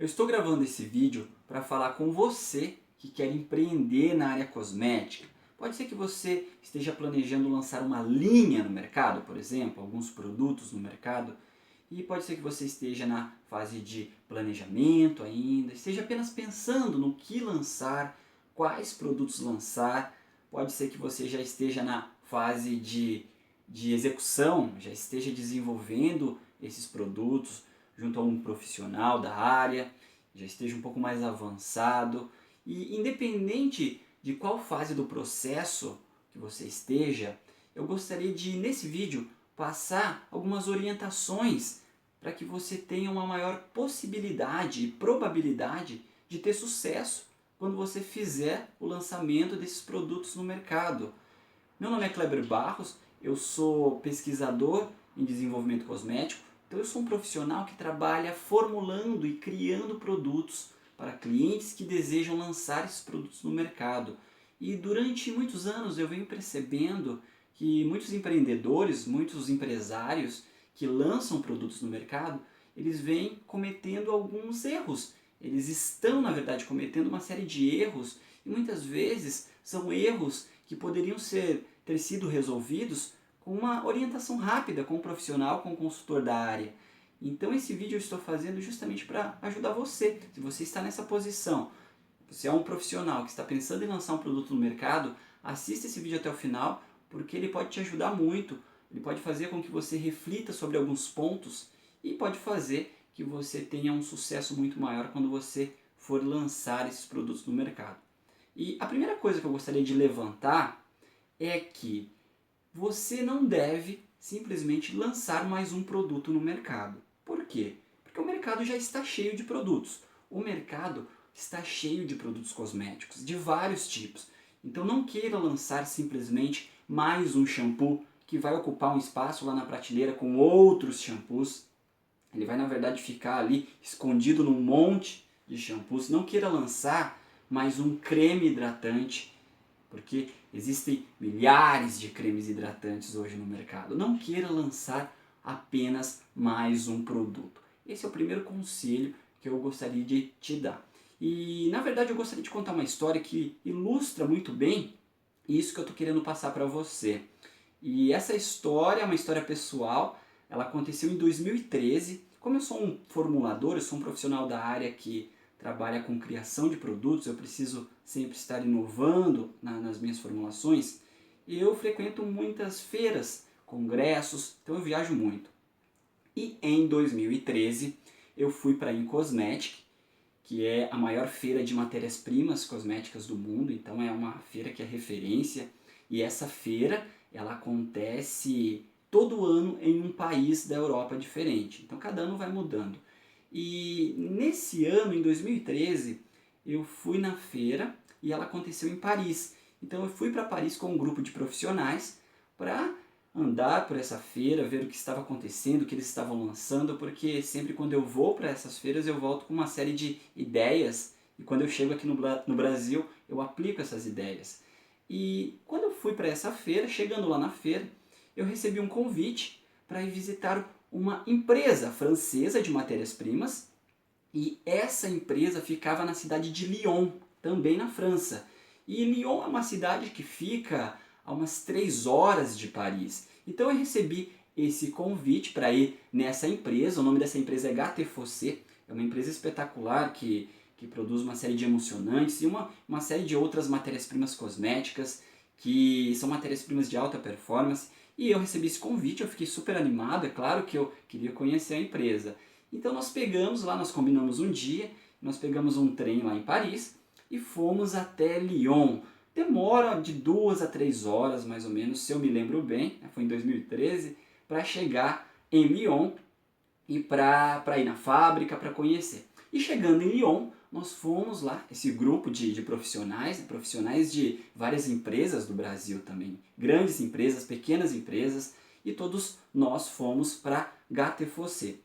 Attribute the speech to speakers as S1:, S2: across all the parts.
S1: Eu estou gravando esse vídeo para falar com você que quer empreender na área cosmética. Pode ser que você esteja planejando lançar uma linha no mercado, por exemplo, alguns produtos no mercado, e pode ser que você esteja na fase de planejamento ainda, esteja apenas pensando no que lançar, quais produtos lançar. Pode ser que você já esteja na fase de execução, já esteja desenvolvendo esses produtos junto a um profissional da área, já esteja um pouco mais avançado. E independente de qual fase do processo que você esteja, eu gostaria de, nesse vídeo, passar algumas orientações para que você tenha uma maior possibilidade e probabilidade de ter sucesso quando você fizer o lançamento desses produtos no mercado. Meu nome é Kleber Barros, eu sou pesquisador em desenvolvimento cosmético, então eu sou um profissional que trabalha formulando e criando produtos para clientes que desejam lançar esses produtos no mercado. E durante muitos anos eu venho percebendo que muitos empreendedores, muitos empresários que lançam produtos no mercado, eles vêm cometendo alguns erros. Eles estão, na verdade, cometendo uma série de erros e muitas vezes são erros que poderiam ter sido resolvidos com uma orientação rápida com um profissional, com um consultor da área. Então esse vídeo eu estou fazendo justamente para ajudar você. Se você está nessa posição, você é um profissional que está pensando em lançar um produto no mercado, assista esse vídeo até o final, porque ele pode te ajudar muito. Ele pode fazer com que você reflita sobre alguns pontos e pode fazer que você tenha um sucesso muito maior quando você for lançar esses produtos no mercado. E a primeira coisa que eu gostaria de levantar é que você não deve simplesmente lançar mais um produto no mercado. Por quê? Porque o mercado já está cheio de produtos. O mercado está cheio de produtos cosméticos, de vários tipos. Então não queira lançar simplesmente mais um shampoo que vai ocupar um espaço lá na prateleira com outros shampoos. Ele vai, na verdade, ficar ali escondido num monte de shampoos. Não queira lançar mais um creme hidratante, porque existem milhares de cremes hidratantes hoje no mercado. Não queira lançar apenas mais um produto. Esse é o primeiro conselho que eu gostaria de te dar. E, na verdade, eu gostaria de contar uma história que ilustra muito bem isso que eu estou querendo passar para você. E essa história é uma história pessoal, ela aconteceu em 2013. Como eu sou um formulador, eu sou um profissional da área que trabalha com criação de produtos, eu preciso sempre estar inovando nas minhas formulações, eu frequento muitas feiras, congressos, então eu viajo muito. E em 2013 eu fui para a Incosmetic, que é a maior feira de matérias-primas cosméticas do mundo, então é uma feira que é referência, e essa feira ela acontece todo ano em um país da Europa diferente, então cada ano vai mudando. E nesse ano, em 2013, eu fui na feira e ela aconteceu em Paris. Então eu fui para Paris com um grupo de profissionais para andar por essa feira, ver o que estava acontecendo, o que eles estavam lançando, porque sempre quando eu vou para essas feiras eu volto com uma série de ideias e quando eu chego aqui no Brasil eu aplico essas ideias. E quando eu fui para essa feira, chegando lá na feira, eu recebi um convite para ir visitar uma empresa francesa de matérias-primas e essa empresa ficava na cidade de Lyon, também na França. E Lyon é uma cidade que fica a umas 3 horas de Paris. Então eu recebi esse convite para ir nessa empresa, o nome dessa empresa é Gâté Fossé, é uma empresa espetacular que produz uma série de emulsionantes e uma série de outras matérias-primas cosméticas que são matérias-primas de alta performance. E eu recebi esse convite, eu fiquei super animado, é claro que eu queria conhecer a empresa. Então nós pegamos lá, nós combinamos um dia, nós pegamos um trem lá em Paris e fomos até Lyon. Demora de 2 a 3 horas mais ou menos, se eu me lembro bem, foi em 2013, para chegar em Lyon e para ir na fábrica, para conhecer. E chegando em Lyon, nós fomos lá, esse grupo de profissionais, profissionais de várias empresas do Brasil também, grandes empresas, pequenas empresas, e todos nós fomos para Gâté Fossé.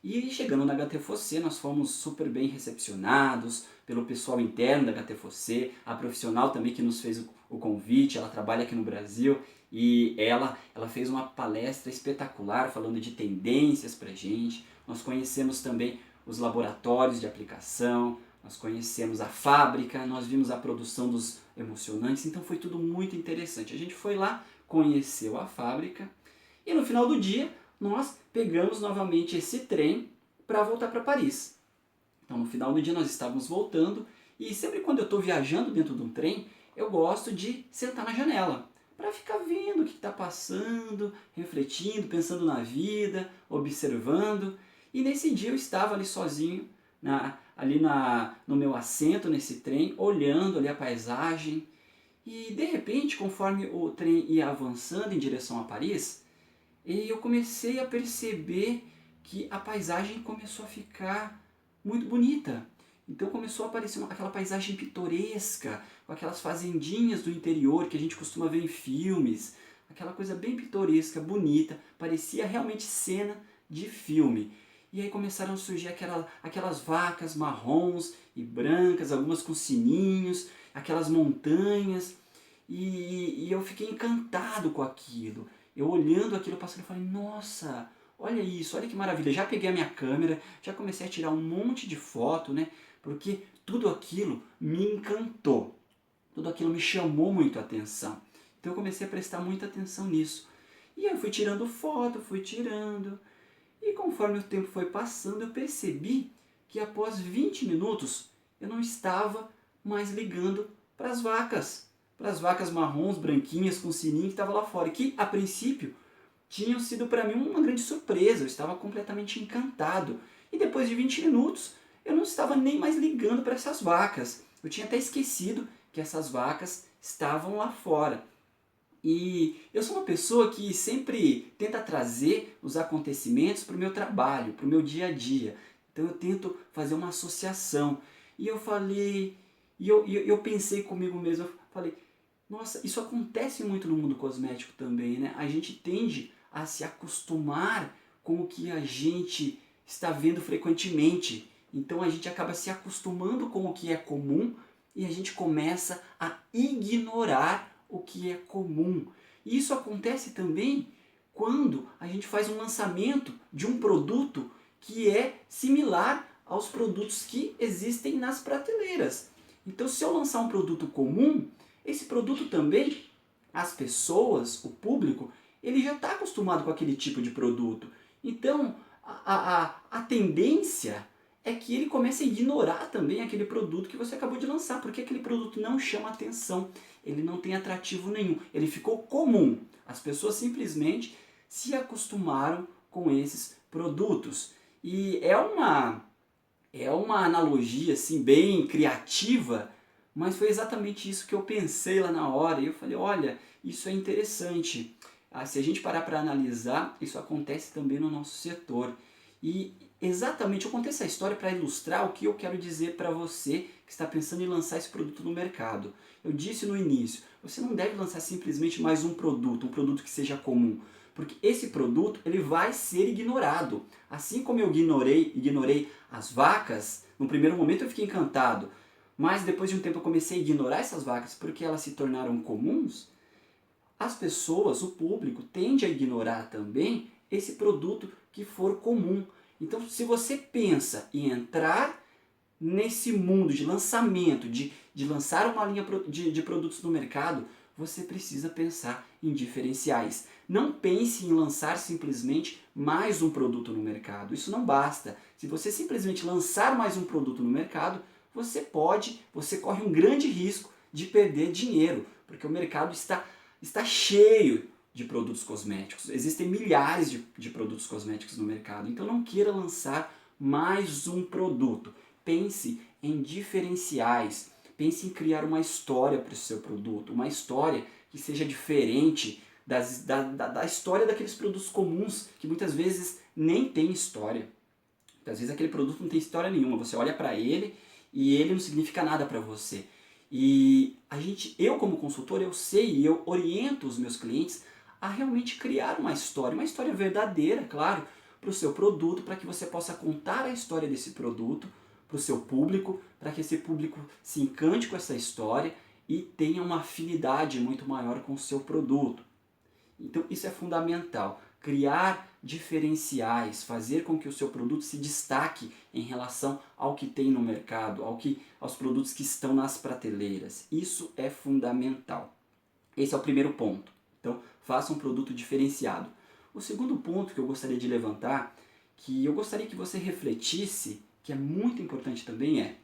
S1: E chegando na Gâté Fossé, nós fomos super bem recepcionados pelo pessoal interno da Gâté Fossé, a profissional também que nos fez o convite, ela trabalha aqui no Brasil, e ela fez uma palestra espetacular falando de tendências pra gente. Nós conhecemos também os laboratórios de aplicação, nós conhecemos a fábrica, nós vimos a produção dos emocionantes, então foi tudo muito interessante. A gente foi lá, conheceu a fábrica e no final do dia nós pegamos novamente esse trem para voltar para Paris. Então no final do dia nós estávamos voltando e sempre quando eu estou viajando dentro de um trem, eu gosto de sentar na janela para ficar vendo o que está passando, refletindo, pensando na vida, observando. E nesse dia eu estava ali sozinho, no meu assento nesse trem, olhando ali a paisagem. E de repente, conforme o trem ia avançando em direção a Paris, eu comecei a perceber que a paisagem começou a ficar muito bonita. Então começou a aparecer aquela paisagem pitoresca, com aquelas fazendinhas do interior que a gente costuma ver em filmes, aquela coisa bem pitoresca, bonita, parecia realmente cena de filme. E aí começaram a surgir aquelas vacas marrons e brancas, algumas com sininhos, aquelas montanhas, e eu fiquei encantado com aquilo. Eu olhando aquilo, passando, eu falei, nossa, olha isso, olha que maravilha. Já peguei a minha câmera, já comecei a tirar um monte de foto, né? Porque tudo aquilo me encantou, tudo aquilo me chamou muito a atenção. Então eu comecei a prestar muita atenção nisso. E aí eu fui tirando foto, fui tirando. E conforme o tempo foi passando, eu percebi que após 20 minutos eu não estava mais ligando para as vacas marrons, branquinhas, com sininho que estavam lá fora. Que a princípio tinham sido para mim uma grande surpresa, eu estava completamente encantado. E depois de 20 minutos eu não estava nem mais ligando para essas vacas. Eu tinha até esquecido que essas vacas estavam lá fora. E eu sou uma pessoa que sempre tenta trazer os acontecimentos para o meu trabalho, para o meu dia a dia. Então eu tento fazer uma associação. E eu falei, eu pensei comigo mesmo, eu falei, nossa, isso acontece muito no mundo cosmético também, né? A gente tende a se acostumar com o que a gente está vendo frequentemente. Então a gente acaba se acostumando com o que é comum e a gente começa a ignorar o que é comum. E isso acontece também quando a gente faz um lançamento de um produto que é similar aos produtos que existem nas prateleiras. Então, se eu lançar um produto comum, esse produto também, as pessoas, o público, ele já está acostumado com aquele tipo de produto. Então, a tendência é que ele comece a ignorar também aquele produto que você acabou de lançar, porque aquele produto não chama atenção, ele não tem atrativo nenhum, ele ficou comum. As pessoas simplesmente se acostumaram com esses produtos. E é uma analogia assim, bem criativa, mas foi exatamente isso que eu pensei lá na hora. E eu falei, olha, isso é interessante. Se a gente parar para analisar, isso acontece também no nosso setor. E exatamente, eu contei essa história para ilustrar o que eu quero dizer para você que está pensando em lançar esse produto no mercado. Eu disse no início, você não deve lançar simplesmente mais um produto que seja comum, porque esse produto ele vai ser ignorado. Assim como eu ignorei as vacas, no primeiro momento eu fiquei encantado, mas depois de um tempo eu comecei a ignorar essas vacas porque elas se tornaram comuns. As pessoas, o público, tende a ignorar também esse produto que for comum. Então, se você pensa em entrar nesse mundo de lançamento, de lançar uma linha de produtos no mercado, você precisa pensar em diferenciais. Não pense em lançar simplesmente mais um produto no mercado. Isso não basta. Se você simplesmente lançar mais um produto no mercado, você corre um grande risco de perder dinheiro, porque o mercado está cheio de produtos cosméticos. Existem milhares de produtos cosméticos no mercado. Então não queira lançar mais um produto. Pense em diferenciais. Pense em criar uma história para o seu produto. Uma história que seja diferente da história daqueles produtos comuns, que muitas vezes nem tem história. Às vezes aquele produto não tem história nenhuma. Você olha para ele e ele não significa nada para você. E eu como consultor, eu sei e eu oriento os meus clientes a realmente criar uma história verdadeira, claro, para o seu produto, para que você possa contar a história desse produto para o seu público, para que esse público se encante com essa história e tenha uma afinidade muito maior com o seu produto. Então isso é fundamental, criar diferenciais, fazer com que o seu produto se destaque em relação ao que tem no mercado, aos produtos que estão nas prateleiras. Isso é fundamental. Esse é o primeiro ponto. Então, faça um produto diferenciado. O segundo ponto que eu gostaria de levantar, que eu gostaria que você refletisse, que é muito importante também, é: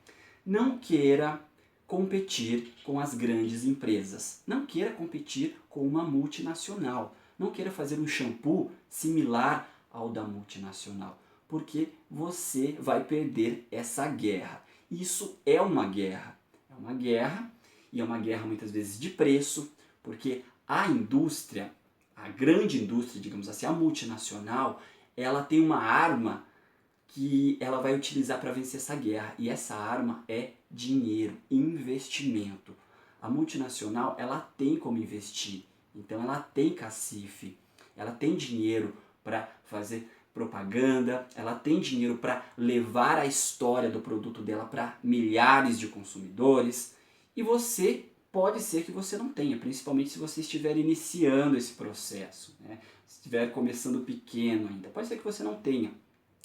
S1: não queira competir com as grandes empresas. Não queira competir com uma multinacional. Não queira fazer um shampoo similar ao da multinacional, porque você vai perder essa guerra. Isso é uma guerra. É uma guerra, e é uma guerra muitas vezes de preço, porque a indústria, a grande indústria, digamos assim, a multinacional, ela tem uma arma que ela vai utilizar para vencer essa guerra, e essa arma é dinheiro, investimento. A multinacional, ela tem como investir, então ela tem cacife, ela tem dinheiro para fazer propaganda, ela tem dinheiro para levar a história do produto dela para milhares de consumidores, e você pode ser que você não tenha, principalmente se você estiver iniciando esse processo, né? Se estiver começando pequeno ainda, pode ser que você não tenha.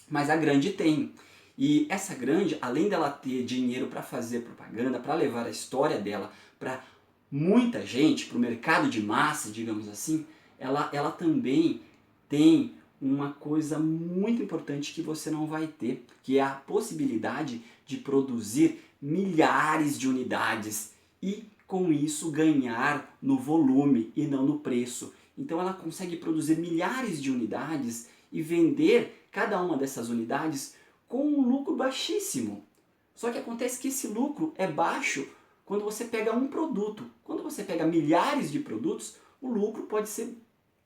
S1: Mas a grande tem. E essa grande, além dela ter dinheiro para fazer propaganda, para levar a história dela para muita gente, para o mercado de massa, digamos assim, ela também tem uma coisa muito importante que você não vai ter, que é a possibilidade de produzir milhares de unidades e com isso ganhar no volume e não no preço. Então ela consegue produzir milhares de unidades e vender cada uma dessas unidades com um lucro baixíssimo. Só que acontece que esse lucro é baixo quando você pega um produto. Quando você pega milhares de produtos, o lucro pode ser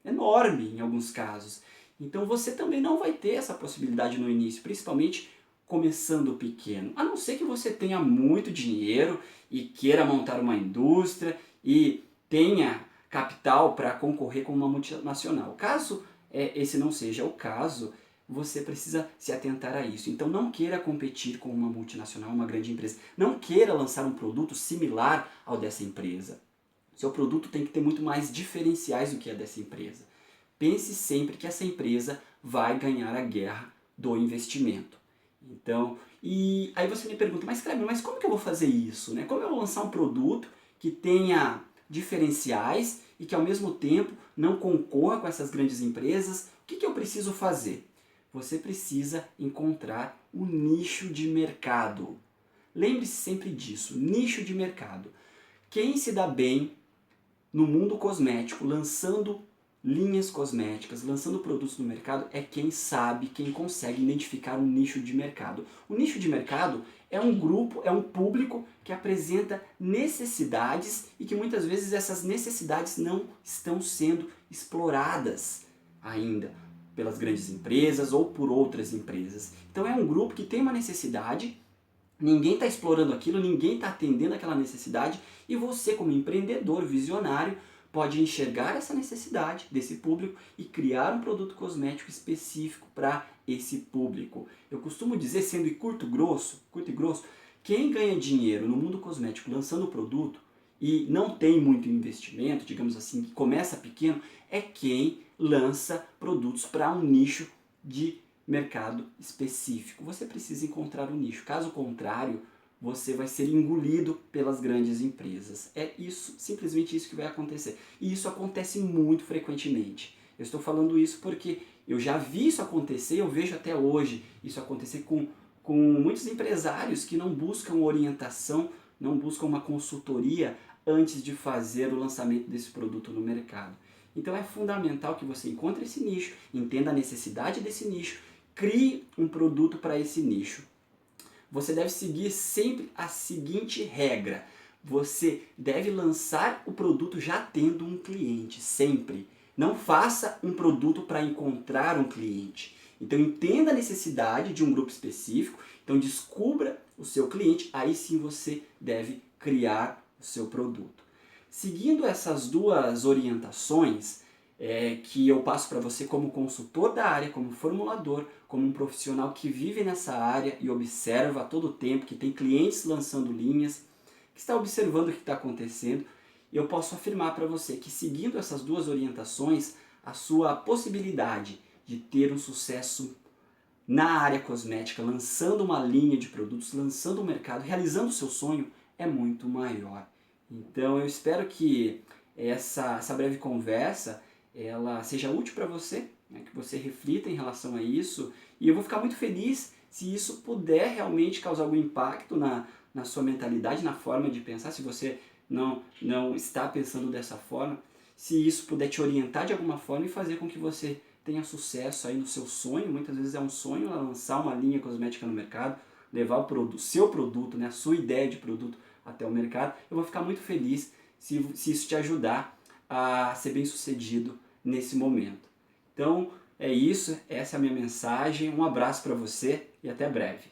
S1: enorme em alguns casos. Então você também não vai ter essa possibilidade no início, principalmente começando pequeno. A não ser que você tenha muito dinheiro e queira montar uma indústria e tenha capital para concorrer com uma multinacional. Caso esse não seja o caso, você precisa se atentar a isso. Então não queira competir com uma multinacional, uma grande empresa. Não queira lançar um produto similar ao dessa empresa. Seu produto tem que ter muito mais diferenciais do que a dessa empresa. Pense sempre que essa empresa vai ganhar a guerra do investimento. Então, e aí você me pergunta, mas Kleber, mas como que eu vou fazer isso, né? Como eu vou lançar um produto que tenha diferenciais e que ao mesmo tempo não concorra com essas grandes empresas? O que eu preciso fazer? Você precisa encontrar um nicho de mercado. Lembre-se sempre disso, nicho de mercado. Quem se dá bem no mundo cosmético, lançando linhas cosméticas, lançando produtos no mercado, é quem sabe, quem consegue identificar um nicho de mercado. O nicho de mercado é um grupo, é um público que apresenta necessidades e que muitas vezes essas necessidades não estão sendo exploradas ainda pelas grandes empresas ou por outras empresas. Então é um grupo que tem uma necessidade, ninguém está explorando aquilo, ninguém está atendendo aquela necessidade, e você, como empreendedor visionário, pode enxergar essa necessidade desse público e criar um produto cosmético específico para esse público. Eu costumo dizer, sendo curto e grosso, quem ganha dinheiro no mundo cosmético lançando o produto e não tem muito investimento, digamos assim, que começa pequeno, é quem lança produtos para um nicho de mercado específico. Você precisa encontrar um nicho. Caso contrário, você vai ser engolido pelas grandes empresas. É isso, simplesmente isso que vai acontecer. E isso acontece muito frequentemente. Eu estou falando isso porque eu já vi isso acontecer, eu vejo até hoje isso acontecer com muitos empresários que não buscam orientação, não buscam uma consultoria antes de fazer o lançamento desse produto no mercado. Então é fundamental que você encontre esse nicho, entenda a necessidade desse nicho, crie um produto para esse nicho. Você deve seguir sempre a seguinte regra: você deve lançar o produto já tendo um cliente, sempre. Não faça um produto para encontrar um cliente. Então entenda a necessidade de um grupo específico, então descubra o seu cliente, aí sim você deve criar o seu produto. Seguindo essas duas orientações, que eu passo para você como consultor da área, como formulador, como um profissional que vive nessa área e observa a todo tempo, que tem clientes lançando linhas, que está observando o que está acontecendo, eu posso afirmar para você que seguindo essas duas orientações, a sua possibilidade de ter um sucesso na área cosmética, lançando uma linha de produtos, lançando um mercado, realizando o seu sonho, é muito maior. Então eu espero que essa breve conversa ela seja útil para você, né, que você reflita em relação a isso, e eu vou ficar muito feliz se isso puder realmente causar algum impacto na sua mentalidade, na forma de pensar, se você não está pensando dessa forma, se isso puder te orientar de alguma forma e fazer com que você tenha sucesso aí no seu sonho. Muitas vezes é um sonho lançar uma linha cosmética no mercado, levar o seu produto, né, a sua ideia de produto até o mercado. Eu vou ficar muito feliz se isso te ajudar a ser bem sucedido nesse momento. Então é isso, essa é a minha mensagem, um abraço para você e até breve.